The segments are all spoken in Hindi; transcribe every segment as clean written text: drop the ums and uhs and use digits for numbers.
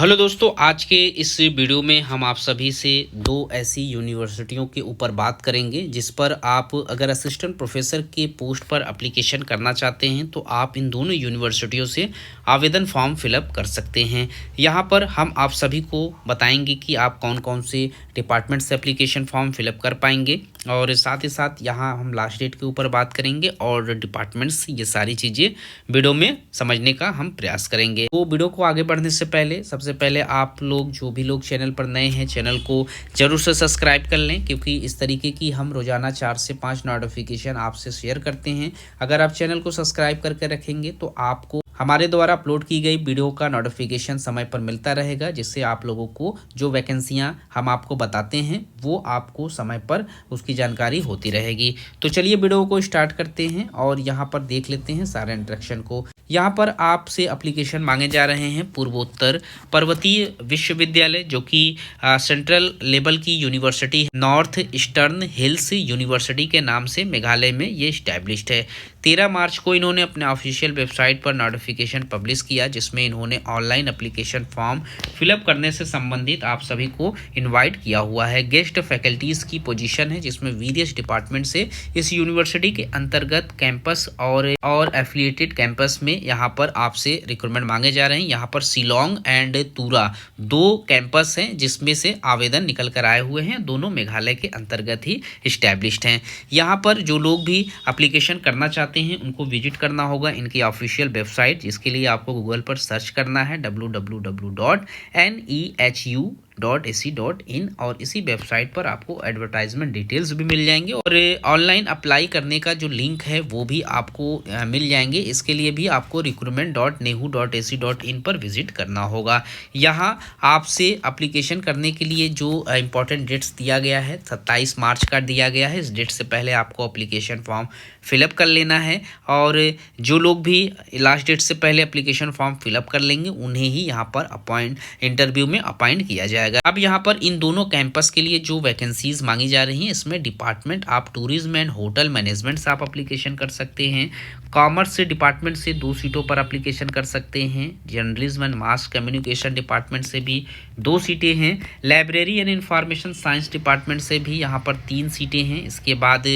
हेलो दोस्तों, आज के इस वीडियो में हम आप सभी से दो ऐसी यूनिवर्सिटियों के ऊपर बात करेंगे जिस पर आप अगर असिस्टेंट प्रोफेसर के पोस्ट पर एप्लीकेशन करना चाहते हैं तो आप इन दोनों यूनिवर्सिटियों से आवेदन फॉर्म फिलअप कर सकते हैं। यहाँ पर हम आप सभी को बताएंगे कि आप कौन कौन से डिपार्टमेंट से एप्लीकेशन फॉर्म फिलअप कर पाएंगे और साथ ही साथ यहाँ हम लास्ट डेट के ऊपर बात करेंगे और डिपार्टमेंट्स, ये सारी चीज़ें वीडियो में समझने का हम प्रयास करेंगे। तो वीडियो को आगे बढ़ने से पहले सबसे पहले आप लोग जो भी लोग चैनल पर नए हैं चैनल को जरूर से सब्सक्राइब कर लें, क्योंकि इस तरीके की हम रोजाना 4 से 5 नोटिफिकेशन आपसे शेयर करते हैं। अगर आप चैनल को सब्सक्राइब करके रखेंगे तो आपको हमारे द्वारा अपलोड की गई वीडियो का नोटिफिकेशन समय पर मिलता रहेगा, जिससे आप लोगों को जो वैकेंसियां हम आपको बताते हैं वो आपको समय पर उसकी जानकारी होती रहेगी। तो चलिए वीडियो को स्टार्ट करते हैं और यहाँ पर देख लेते हैं सारे इंस्ट्रक्शन को। यहाँ पर आपसे एप्लीकेशन मांगे जा रहे हैं पूर्वोत्तर पर्वतीय विश्वविद्यालय, जो कि सेंट्रल लेवल की यूनिवर्सिटी है, नॉर्थ ईस्टर्न हिल्स यूनिवर्सिटी के नाम से मेघालय में ये इस्टेब्लिश्ड है। 13 मार्च को इन्होंने अपने ऑफिशियल वेबसाइट पर नोटिफिकेशन पब्लिश किया, जिसमें इन्होंने ऑनलाइन एप्लीकेशन फॉर्म फिलअप करने से संबंधित आप सभी को इनवाइट किया हुआ है। गेस्ट फैकल्टीज़ की पोजीशन है, जिसमें वेरियस डिपार्टमेंट से इस यूनिवर्सिटी के अंतर्गत कैंपस और एफिलिएटेड कैंपस में यहाँ पर आपसे रिक्रूटमेंट मांगे जा रहे हैं। यहाँ पर शिलोंग एंड तुरा 2 कैंपस हैं, जिसमें से आवेदन निकल कर आए हुए हैं। दोनों मेघालय के अंतर्गत ही इस्टेब्लिश्ड हैं। यहाँ पर जो लोग भी एप्लीकेशन करना चाहते हैं उनको विजिट करना होगा इनकी ऑफिशियल वेबसाइट, जिसके लिए आपको गूगल पर सर्च करना है www.nehu.ac.in और इसी वेबसाइट पर आपको एडवर्टाइजमेंट डिटेल्स भी मिल जाएंगे और ऑनलाइन अप्लाई करने का जो लिंक है वो भी आपको मिल जाएंगे। इसके लिए भी आपको recruitment.nehu.ac.in पर विजिट करना होगा। यहाँ आपसे एप्लीकेशन करने के लिए जो इम्पोर्टेंट डेट्स दिया गया है 27 मार्च का दिया गया है। इस डेट से पहले आपको एप्लीकेशन फॉर्म फिलअप कर लेना है और जो लोग भी लास्ट डेट से पहले एप्लीकेशन फॉर्म फिलअप कर लेंगे उन्हें ही यहाँ पर इंटरव्यू में अपॉइंट किया जाएगा। अब यहाँ पर इन दोनों कैंपस के लिए जो वैकेंसीज मांगी जा रही हैं, इसमें डिपार्टमेंट आप टूरिज्म एंड होटल मैनेजमेंट से आप एप्लीकेशन कर सकते हैं। कॉमर्स से डिपार्टमेंट से 2 सीटों पर एप्लीकेशन कर सकते हैं। Journalism and mass communication department से भी 2 सीटें हैं। Library and information science department से भी यहाँ पर 3 सीटें हैं। इसके बाद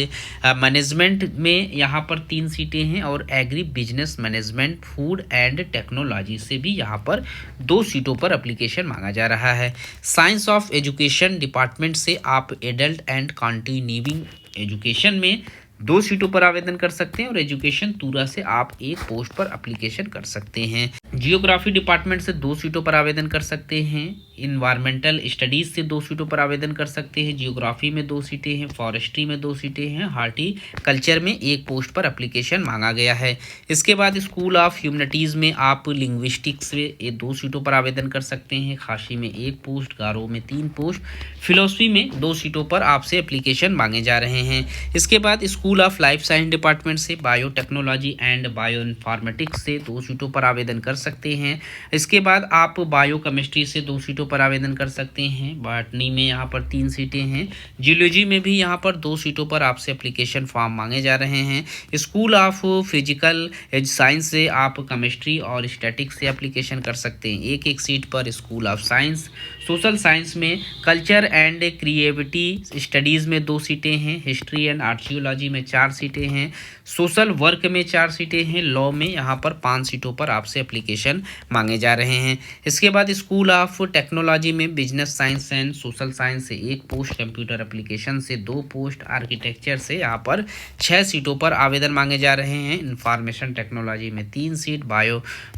मैनेजमेंट में यहाँ पर 3 सीटें हैं और agri business management food and technology से भी यहाँ पर 2 सीटों पर एप्लीकेशन मांगा जा रहा है। साइंस ऑफ एजुकेशन डिपार्टमेंट से आप एडल्ट एंड कंटिन्यूइंग एजुकेशन में 2 सीटों पर आवेदन कर सकते हैं और एजुकेशन तुरा से आप 1 पोस्ट पर एप्लीकेशन कर सकते हैं। जियोग्राफी डिपार्टमेंट से 2 सीटों पर आवेदन कर सकते हैं। इन्वायरमेंटल स्टडीज से 2 सीटों पर आवेदन कर सकते हैं। जियोग्राफी में 2 सीटें हैं, फॉरेस्ट्री में 2 सीटें हैं, हार्टिकल्चर में 1 पोस्ट पर एप्लीकेशन मांगा गया है। इसके बाद स्कूल ऑफ ह्यूमैनिटीज़ में आप लिंग्विस्टिक्स से 2 सीटों पर आवेदन कर सकते हैं। खासी में 1 पोस्ट, गारो में 3 पोस्ट, फिलोसफी में 2 सीटों पर आपसे एप्लीकेशन मांगे जा रहे हैं। इसके बाद school of life science department से बायोटेक्नोलॉजी एंड बायो इन्फॉर्मेटिक्स से 2 सीटों पर आवेदन कर सकते हैं। इसके बाद आप बायो केमिस्ट्री से 2 सीटों पर आवेदन कर सकते हैं। बॉटनी में यहाँ पर 3 सीटें हैं। जियोलॉजी में भी यहाँ पर 2 सीटों पर आपसे एप्लीकेशन फॉर्म मांगे जा रहे हैं। स्कूल ऑफ फिजिकल साइंस से आप केमिस्ट्री और स्टैटिक्स से एप्लीकेशन कर सकते हैं, 1-1 सीट पर। School of science social science में कल्चर एंड क्रिएटिविटी स्टडीज़ में 2 सीटें हैं। हिस्ट्री एंड आर्कियोलॉजी में 4 सीटें हैं। सोशल वर्क में 4 सीटें हैं। लॉ में यहाँ पर 5 सीटों पर आपसे एप्लीकेशन मांगे जा रहे हैं। इसके बाद स्कूल ऑफ टेक्नोलॉजी में business science and social science से 1 पोस्ट, कंप्यूटर एप्लीकेशन से 2 पोस्ट, आर्किटेक्चर से यहाँ पर 6 सीटों पर आवेदन मांगे जा रहे हैं। इंफॉर्मेशन टेक्नोलॉजी में 3 सीट,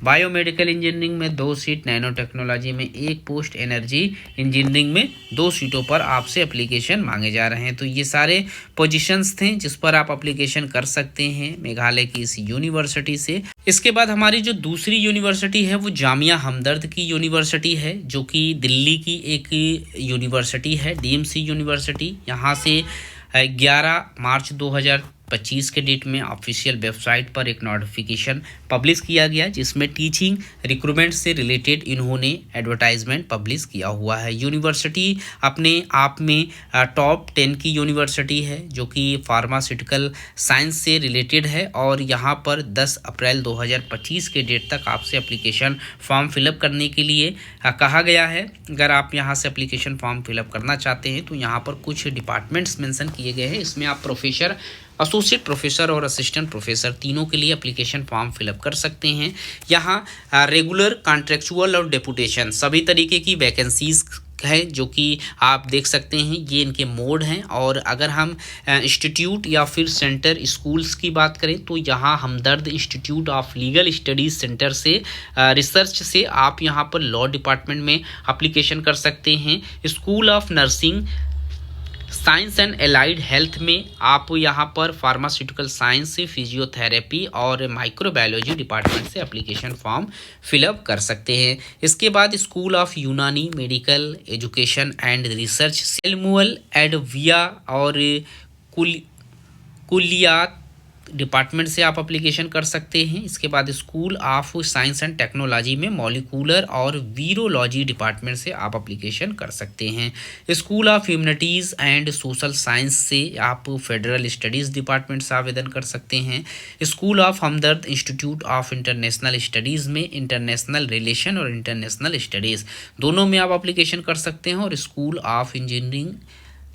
बायोमेडिकल इंजीनियरिंग में 2 सीट, नैनो टेक्नोलॉजी में 1 पोस्ट, एनर्जी इंजीनियरिंग में 2 सीटों पर आपसे एप्लीकेशन मांगे जा रहे हैं। तो ये सारे पोजीशंस थे जिस पर आप एप्लीकेशन कर सकते हैं मेघालय की इस यूनिवर्सिटी से। इसके बाद हमारी जो दूसरी यूनिवर्सिटी है वो जामिया हमदर्द की यूनिवर्सिटी है, जो कि दिल्ली की एक यूनिवर्सिटी है, डीएमसी यूनिवर्सिटी। यहाँ से 11 मार्च 25 के डेट में ऑफिशियल वेबसाइट पर एक नोटिफिकेशन पब्लिश किया गया, जिसमें टीचिंग रिक्रूटमेंट से रिलेटेड इन्होंने एडवर्टाइजमेंट पब्लिश किया हुआ है। यूनिवर्सिटी अपने आप में टॉप 10 की यूनिवर्सिटी है, जो कि फार्मास्यूटिकल साइंस से रिलेटेड है, और यहाँ पर 10 अप्रैल 2025 के डेट तक आपसे एप्लीकेशन फॉर्म फिलअप करने के लिए कहा गया है। अगर आप यहाँ से एप्लीकेशन फॉर्म फिलअप करना चाहते हैं तो यहाँ पर कुछ डिपार्टमेंट्स मेंशन किए गए हैं। इसमें आप प्रोफेसर, एसोसिएट प्रोफेसर और असिस्टेंट प्रोफेसर तीनों के लिए एप्लीकेशन फॉर्म फिलअप कर सकते हैं। यहाँ रेगुलर, कॉन्ट्रेक्चुअल और डेपुटेशन सभी तरीके की वैकेंसीज है, जो कि आप देख सकते हैं। ये इनके मोड हैं। और अगर हम इंस्टीट्यूट या फिर सेंटर स्कूल्स की बात करें तो यहाँ Hamdard institute of legal studies centre से रिसर्च से आप यहाँ पर लॉ डिपार्टमेंट में एप्लीकेशन कर सकते हैं। School of nursing science and allied health में आप यहाँ पर फार्मास्यूटिकल साइंस से, फिजियोथेरेपी और माइक्रोबायोलॉजी डिपार्टमेंट से एप्लीकेशन फॉर्म फिलअप कर सकते हैं। इसके बाद स्कूल ऑफ यूनानी मेडिकल एजुकेशन एंड रिसर्च, सेलमुअल एडविया और कुलियात डिपार्टमेंट से आप एप्लीकेशन कर सकते हैं। इसके बाद school of science and technology में मॉलिक्यूलर और वीरोलॉजी डिपार्टमेंट से आप एप्लीकेशन कर सकते हैं। School of humanities and social science से आप फेडरल स्टडीज़ डिपार्टमेंट से आवेदन कर सकते हैं। School of Hamdard institute of international studies में इंटरनेशनल रिलेशन और इंटरनेशनल स्टडीज़ दोनों में आप एप्लीकेशन कर सकते हैं। और school of engineering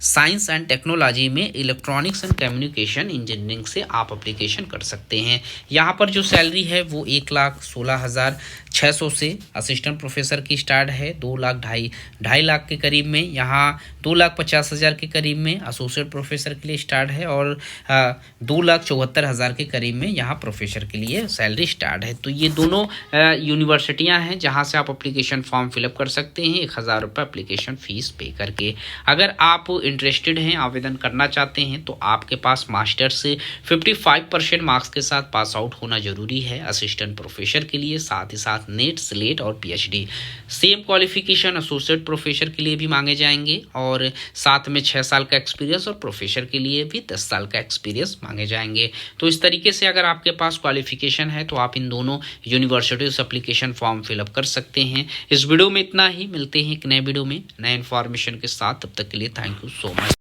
science and technology में इलेक्ट्रॉनिक्स एंड कम्युनिकेशन इंजीनियरिंग से आप एप्लीकेशन कर सकते हैं। यहाँ पर जो सैलरी है वो 1,16,600 से असिस्टेंट प्रोफेसर की स्टार्ट है, 2,00,000 के करीब में। यहाँ 2,50,000 के करीब में एसोसिएट प्रोफेसर के लिए स्टार्ट है, और 2,74,000 के करीब में यहाँ प्रोफेसर के लिए सैलरी स्टार्ट है। तो ये दोनों यूनिवर्सिटियाँ हैं जहाँ से आप एप्लीकेशन फॉर्म फिलअप कर सकते हैं 1,000 रुपये एप्लीकेशन फ़ीस पे करके। अगर आप इंटरेस्टेड हैं, आवेदन करना चाहते हैं, तो आपके पास मास्टर्स से 55% मार्क्स के साथ पास आउट होना जरूरी है असिस्टेंट प्रोफेसर के लिए। साथ ही साथ नेट, स्लेट और PhD same qualification associate professor के लिए भी मांगे जाएंगे, और साथ में 6 साल का एक्सपीरियंस, और प्रोफेसर के लिए भी 10 साल का एक्सपीरियंस मांगे जाएंगे। तो इस तरीके से अगर आपके पास क्वालिफिकेशन है तो आप इन दोनों यूनिवर्सिटीज से एप्लीकेशन फॉर्म फिलअप कर सकते हैं। इस वीडियो में इतना ही, मिलते हैं एक नए वीडियो में नए इन्फॉर्मेशन के साथ। तब तक के लिए थैंक यू so much।